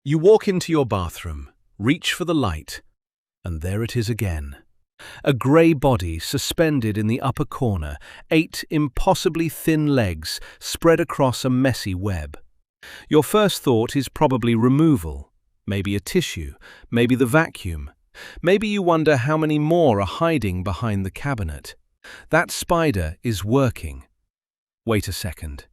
You walk into your bathroom, reach for the light, and there it is again. A grey body suspended in the upper corner, 8 impossibly thin legs spread across a messy web. Your first thought is probably removal, maybe a tissue, maybe the vacuum. Maybe you wonder how many more are hiding behind the cabinet. That spider is working. Wait a second.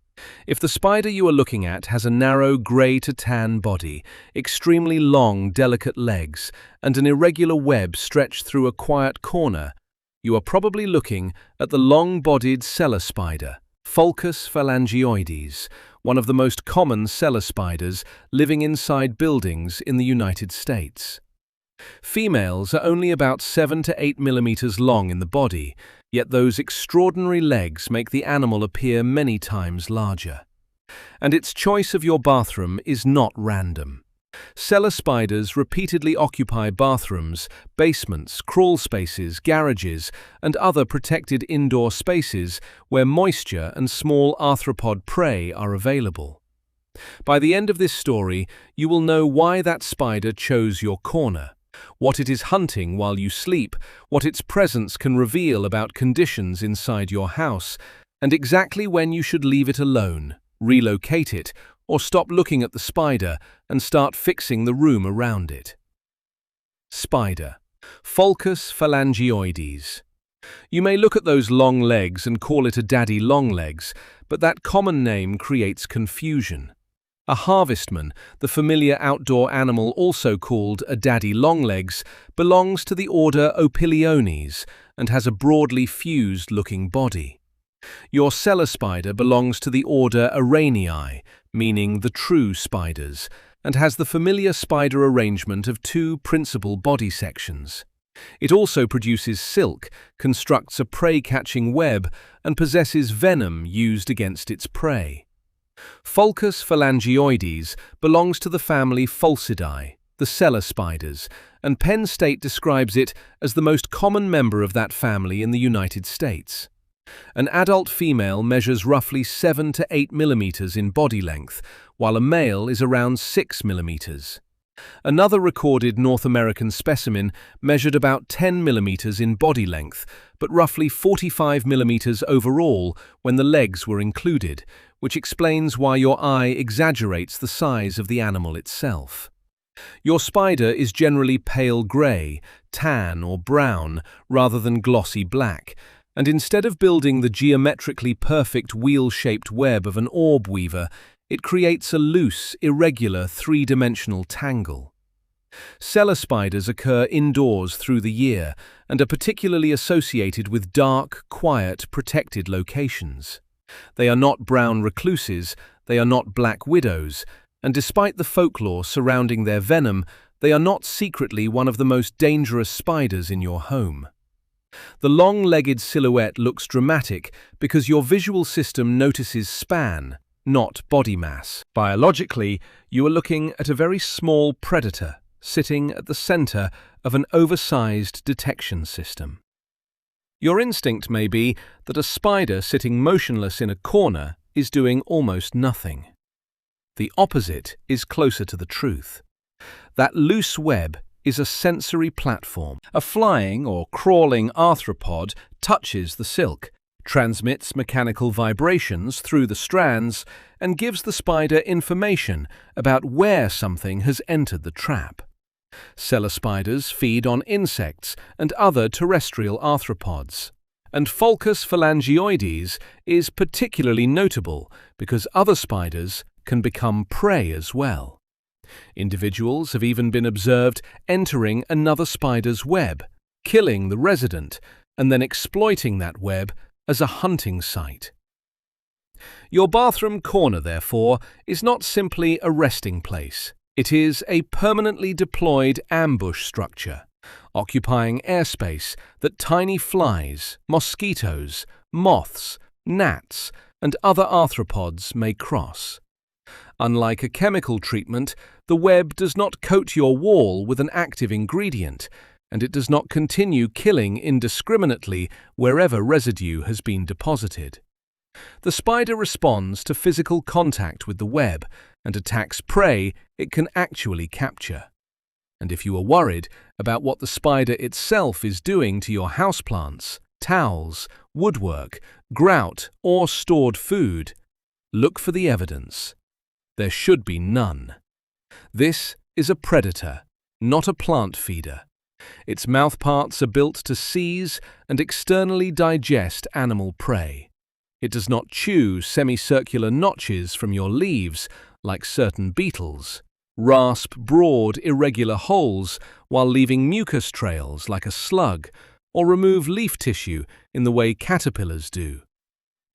If the spider you are looking at has a narrow grey to tan body, extremely long, delicate legs, and an irregular web stretched through a quiet corner, you are probably looking at the long-bodied cellar spider, Pholcus phalangioides, one of the most common cellar spiders living inside buildings in the United States. Females are only about 7 to 8 millimeters long in the body, yet those extraordinary legs make the animal appear many times larger. And its choice of your bathroom is not random. Cellar spiders repeatedly occupy bathrooms, basements, crawl spaces, garages, and other protected indoor spaces where moisture and small arthropod prey are available. By the end of this story, you will know why that spider chose your corner, what it is hunting while you sleep, what its presence can reveal about conditions inside your house, and exactly when you should leave it alone, relocate it, or stop looking at the spider and start fixing the room around it. Spider, Pholcus phalangioides. You may look at those long legs and call it a daddy longlegs, but that common name creates confusion. A harvestman, the familiar outdoor animal also called a daddy longlegs, belongs to the order Opiliones and has a broadly fused-looking body. Your cellar spider belongs to the order Araneae, meaning the true spiders, and has the familiar spider arrangement of 2 principal body sections. It also produces silk, constructs a prey-catching web, and possesses venom used against its prey. Pholcus phalangioides belongs to the family Phalcidae, the cellar spiders, and Penn State describes it as the most common member of that family in the United States. An adult female measures roughly 7 to 8 millimeters in body length, while a male is around 6 millimeters. Another recorded North American specimen measured about 10 millimeters in body length, but roughly 45 millimeters overall when the legs were included, which explains why your eye exaggerates the size of the animal itself. Your spider is generally pale grey, tan or brown, rather than glossy black, and instead of building the geometrically perfect wheel-shaped web of an orb weaver, it creates a loose, irregular, 3-dimensional tangle. Cellar spiders occur indoors through the year and are particularly associated with dark, quiet, protected locations. They are not brown recluses, they are not black widows, and despite the folklore surrounding their venom, they are not secretly one of the most dangerous spiders in your home. The long-legged silhouette looks dramatic because your visual system notices span, not body mass. Biologically, you are looking at a very small predator sitting at the center of an oversized detection system. Your instinct may be that a spider sitting motionless in a corner is doing almost nothing. The opposite is closer to the truth. That loose web is a sensory platform. A flying or crawling arthropod touches the silk, transmits mechanical vibrations through the strands, and gives the spider information about where something has entered the trap. Cellar spiders feed on insects and other terrestrial arthropods, and Pholcus phalangioides is particularly notable because other spiders can become prey as well. Individuals have even been observed entering another spider's web, killing the resident, and then exploiting that web as a hunting site. Your bathroom corner, therefore, is not simply a resting place. It is a permanently deployed ambush structure, occupying airspace that tiny flies, mosquitoes, moths, gnats, and other arthropods may cross. Unlike a chemical treatment, the web does not coat your wall with an active ingredient, and it does not continue killing indiscriminately wherever residue has been deposited. The spider responds to physical contact with the web and attacks prey it can actually capture. And if you are worried about what the spider itself is doing to your houseplants, towels, woodwork, grout, or stored food, look for the evidence. There should be none. This is a predator, not a plant feeder. Its mouthparts are built to seize and externally digest animal prey. It does not chew semicircular notches from your leaves like certain beetles, rasp broad, irregular holes while leaving mucus trails like a slug, or remove leaf tissue in the way caterpillars do.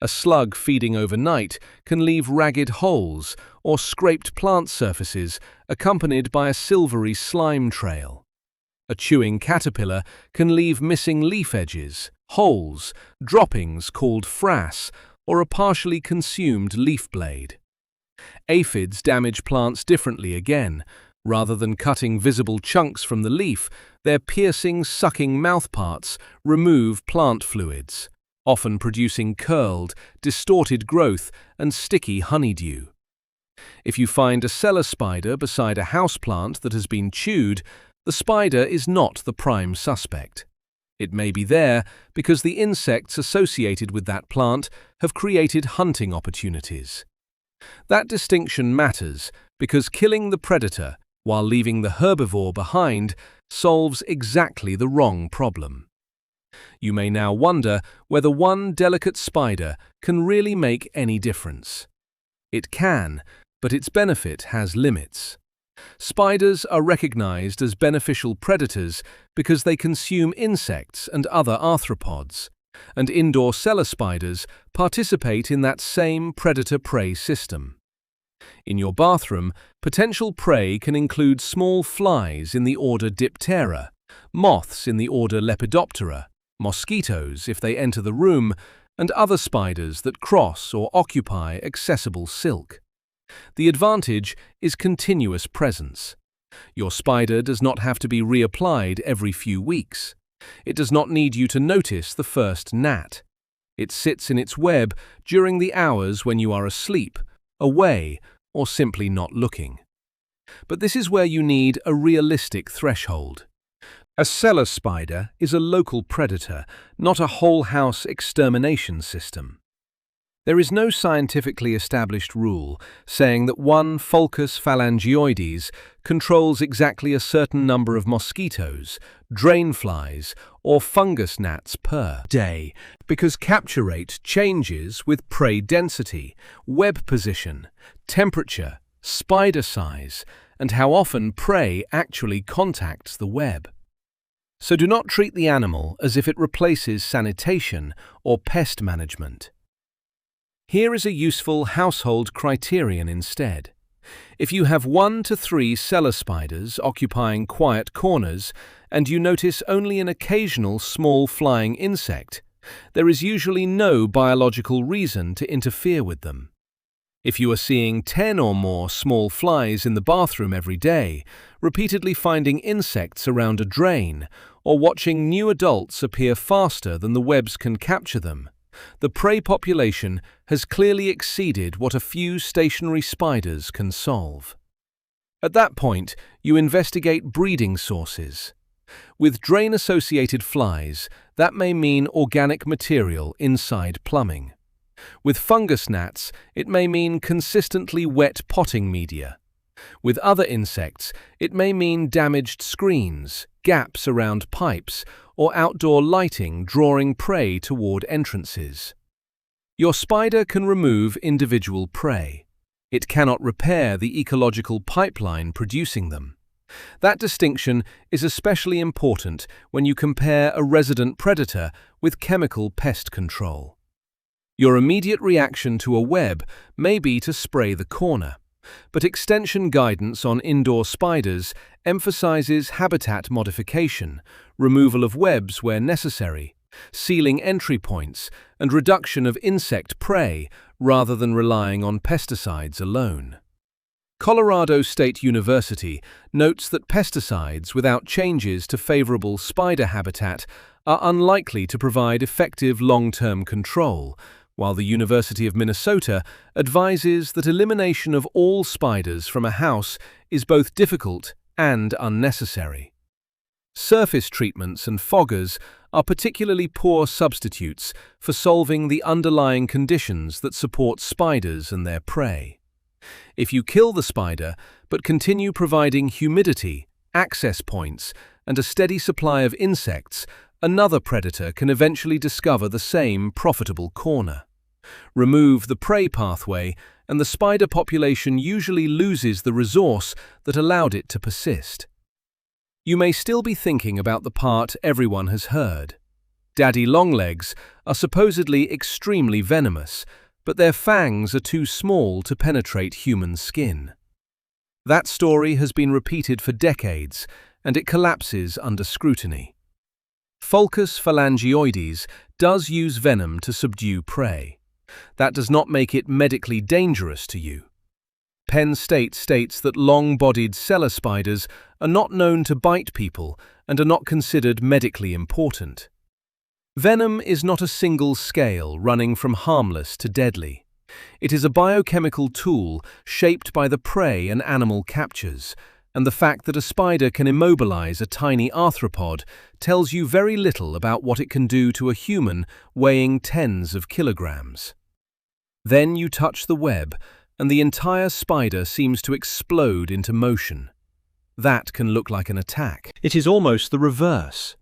A slug feeding overnight can leave ragged holes or scraped plant surfaces accompanied by a silvery slime trail. A chewing caterpillar can leave missing leaf edges, holes, droppings called frass, or a partially consumed leaf blade. Aphids damage plants differently again. Rather than cutting visible chunks from the leaf, their piercing, sucking mouthparts remove plant fluids, often producing curled, distorted growth and sticky honeydew. If you find a cellar spider beside a houseplant that has been chewed, the spider is not the prime suspect. It may be there because the insects associated with that plant have created hunting opportunities. That distinction matters because killing the predator while leaving the herbivore behind solves exactly the wrong problem. You may now wonder whether one delicate spider can really make any difference. It can, but its benefit has limits. Spiders are recognized as beneficial predators because they consume insects and other arthropods, and indoor cellar spiders participate in that same predator-prey system. In your bathroom, potential prey can include small flies in the order Diptera, moths in the order Lepidoptera, mosquitoes if they enter the room, and other spiders that cross or occupy accessible silk. The advantage is continuous presence. Your spider does not have to be reapplied every few weeks. It does not need you to notice the first gnat. It sits in its web during the hours when you are asleep, away, or simply not looking. But this is where you need a realistic threshold. A cellar spider is a local predator, not a whole-house extermination system. There is no scientifically established rule saying that one Pholcus Phalangioides controls exactly a certain number of mosquitoes, drainflies, or fungus gnats per day, because capture rate changes with prey density, web position, temperature, spider size, and how often prey actually contacts the web. So do not treat the animal as if it replaces sanitation or pest management. Here is a useful household criterion instead. If you have 1 to 3 cellar spiders occupying quiet corners and you notice only an occasional small flying insect, there is usually no biological reason to interfere with them. If you are seeing 10 or more small flies in the bathroom every day, repeatedly finding insects around a drain, or watching new adults appear faster than the webs can capture them, the prey population has clearly exceeded what a few stationary spiders can solve. At that point, you investigate breeding sources. With drain-associated flies, that may mean organic material inside plumbing. With fungus gnats, it may mean consistently wet potting media. With other insects, it may mean damaged screens, gaps around pipes, or outdoor lighting drawing prey toward entrances. Your spider can remove individual prey. It cannot repair the ecological pipeline producing them. That distinction is especially important when you compare a resident predator with chemical pest control. Your immediate reaction to a web may be to spray the corner, but extension guidance on indoor spiders emphasizes habitat modification, removal of webs where necessary, sealing entry points, and reduction of insect prey rather than relying on pesticides alone. Colorado State University notes that pesticides without changes to favorable spider habitat are unlikely to provide effective long-term control, while the University of Minnesota advises that elimination of all spiders from a house is both difficult and unnecessary. Surface treatments and foggers are particularly poor substitutes for solving the underlying conditions that support spiders and their prey. If you kill the spider but continue providing humidity, access points, and a steady supply of insects, another predator can eventually discover the same profitable corner. Remove the prey pathway, and the spider population usually loses the resource that allowed it to persist. You may still be thinking about the part everyone has heard. Daddy longlegs are supposedly extremely venomous, but their fangs are too small to penetrate human skin. That story has been repeated for decades, and it collapses under scrutiny. Pholcus Phalangioides does use venom to subdue prey. That does not make it medically dangerous to you. Penn State states that long-bodied cellar spiders are not known to bite people and are not considered medically important. Venom is not a single scale running from harmless to deadly. It is a biochemical tool shaped by the prey an animal captures, and the fact that a spider can immobilize a tiny arthropod tells you very little about what it can do to a human weighing tens of kilograms. Then you touch the web, and the entire spider seems to explode into motion. That can look like an attack. It is almost the reverse.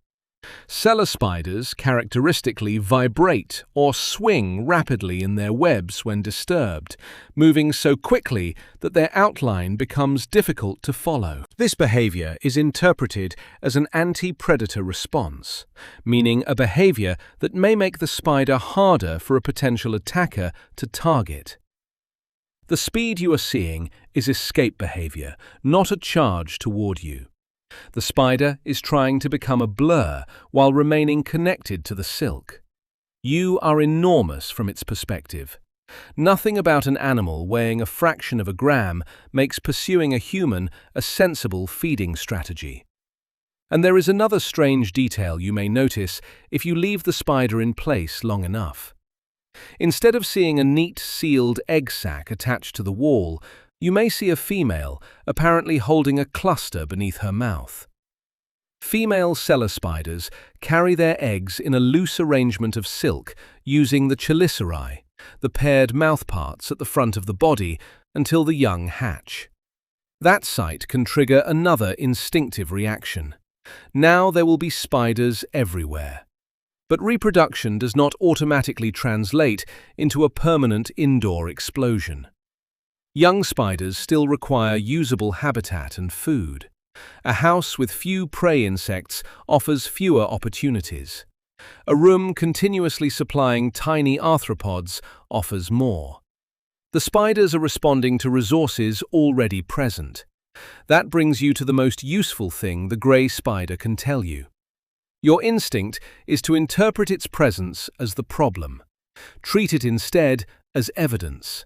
Cellar spiders characteristically vibrate or swing rapidly in their webs when disturbed, moving so quickly that their outline becomes difficult to follow. This behavior is interpreted as an anti-predator response, meaning a behavior that may make the spider harder for a potential attacker to target. The speed you are seeing is escape behavior, not a charge toward you. The spider is trying to become a blur while remaining connected to the silk. You are enormous from its perspective. Nothing about an animal weighing a fraction of a gram makes pursuing a human a sensible feeding strategy. And there is another strange detail you may notice if you leave the spider in place long enough. Instead of seeing a neat sealed egg sac attached to the wall, you may see a female apparently holding a cluster beneath her mouth. Female cellar spiders carry their eggs in a loose arrangement of silk using the chelicerae, the paired mouthparts at the front of the body, until the young hatch. That sight can trigger another instinctive reaction. Now there will be spiders everywhere. But reproduction does not automatically translate into a permanent indoor explosion. Young spiders still require usable habitat and food. A house with few prey insects offers fewer opportunities. A room continuously supplying tiny arthropods offers more. The spiders are responding to resources already present. That brings you to the most useful thing the grey spider can tell you. Your instinct is to interpret its presence as the problem. Treat it instead as evidence.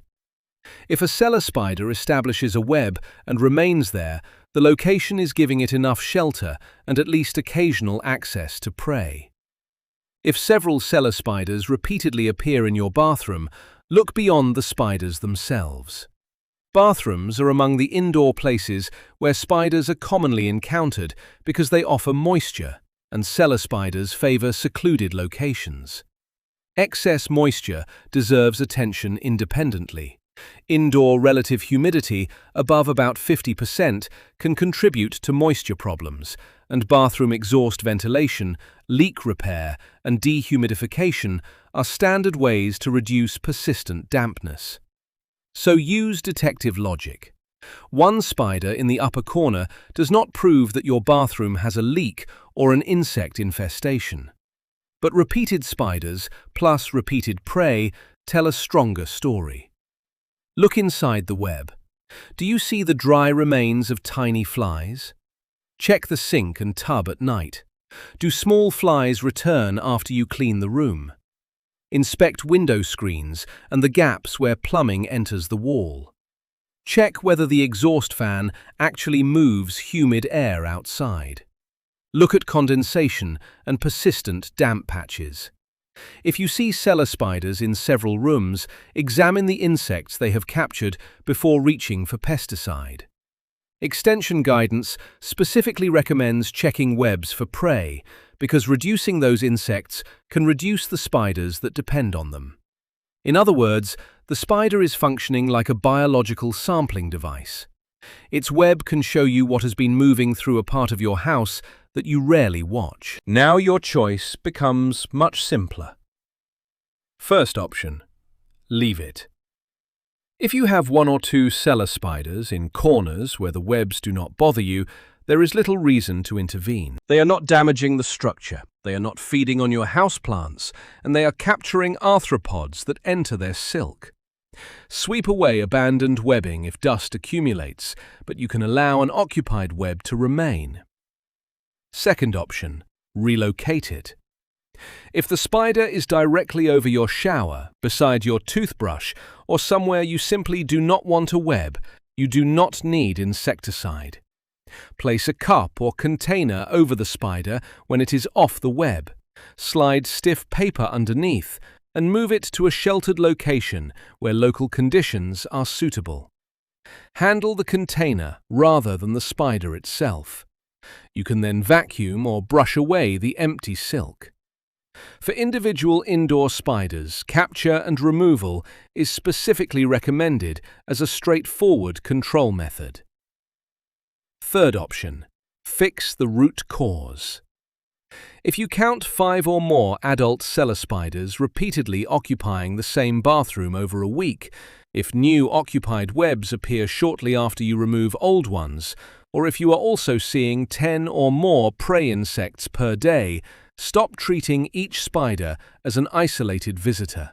If a cellar spider establishes a web and remains there, the location is giving it enough shelter and at least occasional access to prey. If several cellar spiders repeatedly appear in your bathroom, look beyond the spiders themselves. Bathrooms are among the indoor places where spiders are commonly encountered because they offer moisture, and cellar spiders favor secluded locations. Excess moisture deserves attention independently. Indoor relative humidity above about 50% can contribute to moisture problems, and bathroom exhaust ventilation, leak repair, and dehumidification are standard ways to reduce persistent dampness. So use detective logic. One spider in the upper corner does not prove that your bathroom has a leak or an insect infestation. But repeated spiders plus repeated prey tell a stronger story. Look inside the web. Do you see the dry remains of tiny flies? Check the sink and tub at night. Do small flies return after you clean the room? Inspect window screens and the gaps where plumbing enters the wall. Check whether the exhaust fan actually moves humid air outside. Look at condensation and persistent damp patches. If you see cellar spiders in several rooms, examine the insects they have captured before reaching for pesticide. Extension guidance specifically recommends checking webs for prey because reducing those insects can reduce the spiders that depend on them. In other words, the spider is functioning like a biological sampling device. Its web can show you what has been moving through a part of your house that you rarely watch. Now your choice becomes much simpler. First option, leave it. If you have one or two cellar spiders in corners where the webs do not bother you, there is little reason to intervene. They are not damaging the structure, they are not feeding on your houseplants, and they are capturing arthropods that enter their silk. Sweep away abandoned webbing if dust accumulates, but you can allow an occupied web to remain. Second option, relocate it. If the spider is directly over your shower, beside your toothbrush, or somewhere you simply do not want a web, you do not need insecticide. Place a cup or container over the spider when it is off the web. Slide stiff paper underneath and move it to a sheltered location where local conditions are suitable. Handle the container rather than the spider itself. You can then vacuum or brush away the empty silk. For individual indoor spiders, capture and removal is specifically recommended as a straightforward control method. Third option, fix the root cause. If you count 5 or more adult cellar spiders repeatedly occupying the same bathroom over a week, if new occupied webs appear shortly after you remove old ones, or if you are also seeing 10 or more prey insects per day, stop treating each spider as an isolated visitor.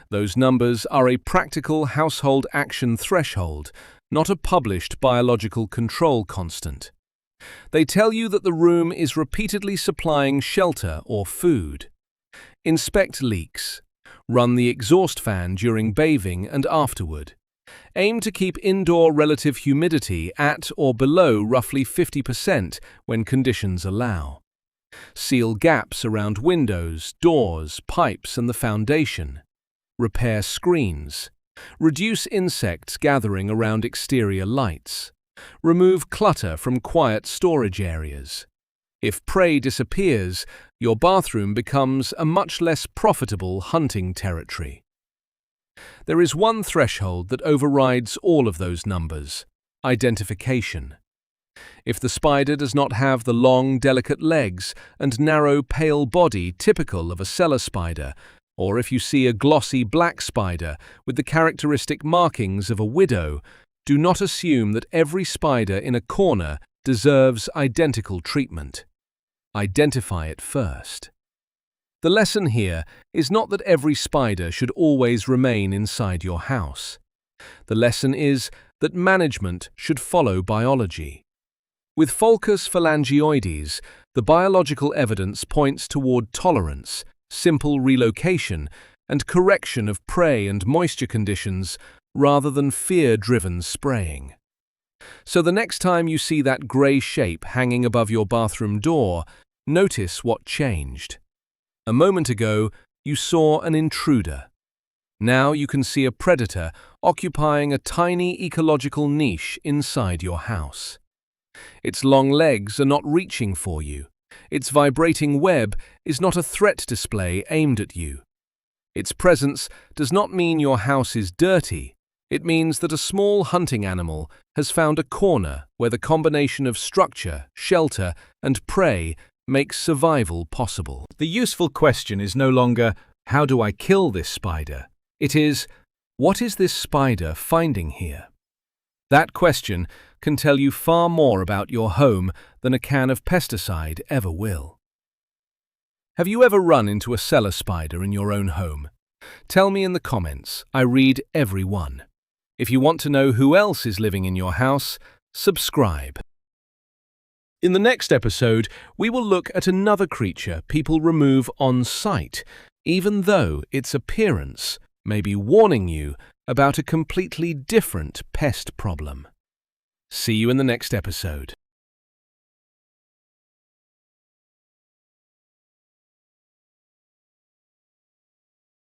Those numbers are a practical household action threshold, not a published biological control constant. They tell you that the room is repeatedly supplying shelter or food. Inspect leaks. Run the exhaust fan during bathing and afterward. Aim to keep indoor relative humidity at or below roughly 50% when conditions allow. Seal gaps around windows, doors, pipes and the foundation. Repair screens. Reduce insects gathering around exterior lights. Remove clutter from quiet storage areas. If prey disappears, your bathroom becomes a much less profitable hunting territory. There is one threshold that overrides all of those numbers: identification. If the spider does not have the long, delicate legs and narrow, pale body typical of a cellar spider, or if you see a glossy black spider with the characteristic markings of a widow, do not assume that every spider in a corner deserves identical treatment. Identify it first. The lesson here is not that every spider should always remain inside your house. The lesson is that management should follow biology. With Pholcus Phalangioides, the biological evidence points toward tolerance, simple relocation, and correction of prey and moisture conditions rather than fear-driven spraying. So the next time you see that grey shape hanging above your bathroom door, notice what changed. A moment ago, you saw an intruder. Now you can see a predator occupying a tiny ecological niche inside your house. Its long legs are not reaching for you. Its vibrating web is not a threat display aimed at you. Its presence does not mean your house is dirty. It means that a small hunting animal has found a corner where the combination of structure, shelter, and prey makes survival possible. The useful question is no longer, how do I kill this spider? It is, what is this spider finding here? That question can tell you far more about your home than a can of pesticide ever will. Have you ever run into a cellar spider in your own home? Tell me in the comments. I read every one. If you want to know who else is living in your house, subscribe. In the next episode, we will look at another creature people remove on site, even though its appearance may be warning you about a completely different pest problem. See you in the next episode.